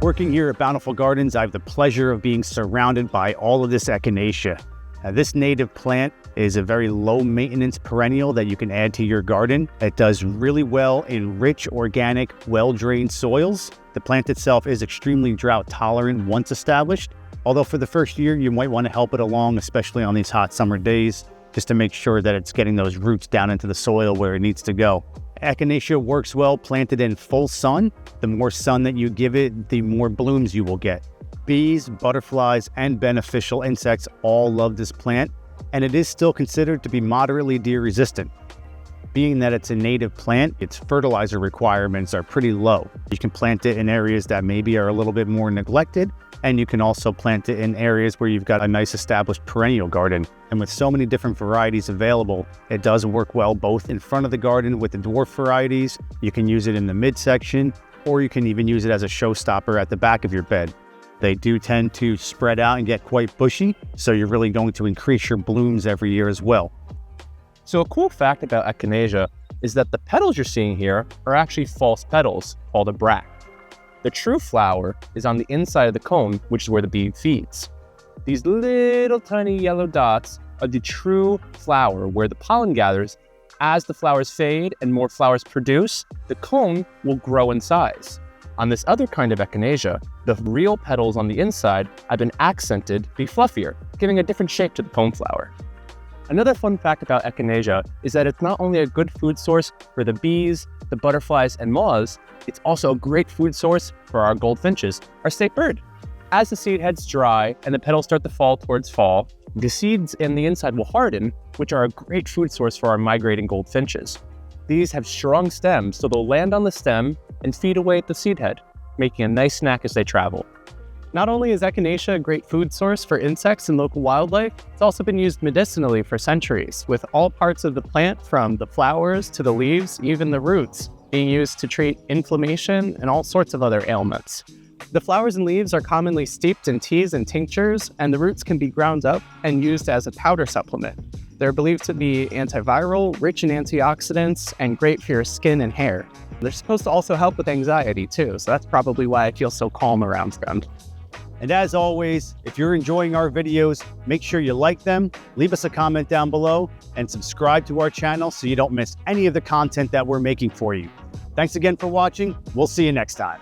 Working here at Bountiful Gardens, I have the pleasure of being surrounded by all of this Echinacea. Now, this native plant is a very low maintenance perennial that you can add to your garden. It does really well in rich, organic, well-drained soils. The plant itself is extremely drought tolerant once established, although for the first year you might want to help it along, especially on these hot summer days, just to make sure that it's getting those roots down into the soil where it needs to go. Echinacea works well planted in full sun. The more sun that you give it, the more blooms you will get. Bees, butterflies, and beneficial insects all love this plant, and it is still considered to be moderately deer resistant. Being that it's a native plant, its fertilizer requirements are pretty low. You can plant it in areas that maybe are a little bit more neglected, and you can also plant it in areas where you've got a nice established perennial garden. And with so many different varieties available, it does work well both in front of the garden with the dwarf varieties. You can use it in the midsection, or you can even use it as a showstopper at the back of your bed. They do tend to spread out and get quite bushy, so you're really going to increase your blooms every year as well. So a cool fact about Echinacea is that the petals you're seeing here are actually false petals called a bracts. The true flower is on the inside of the cone, which is where the bee feeds. These little tiny yellow dots are the true flower where the pollen gathers. As the flowers fade and more flowers produce, the cone will grow in size. On this other kind of Echinacea, the real petals on the inside have been accented to be fluffier, giving a different shape to the coneflower. Another fun fact about Echinacea is that it's not only a good food source for the bees, the butterflies, and moths, it's also a great food source for our goldfinches, our state bird. As the seed heads dry and the petals start to fall towards fall, the seeds in the inside will harden, which are a great food source for our migrating goldfinches. These have strong stems, so they'll land on the stem and feed away at the seed head, making a nice snack as they travel. Not only is Echinacea a great food source for insects and local wildlife, it's also been used medicinally for centuries, with all parts of the plant, from the flowers to the leaves, even the roots, being used to treat inflammation and all sorts of other ailments. The flowers and leaves are commonly steeped in teas and tinctures, and the roots can be ground up and used as a powder supplement. They're believed to be antiviral, rich in antioxidants, and great for your skin and hair. They're supposed to also help with anxiety too, so that's probably why I feel so calm around them. And as always, if you're enjoying our videos, make sure you like them, leave us a comment down below, and subscribe to our channel so you don't miss any of the content that we're making for you. Thanks again for watching. We'll see you next time.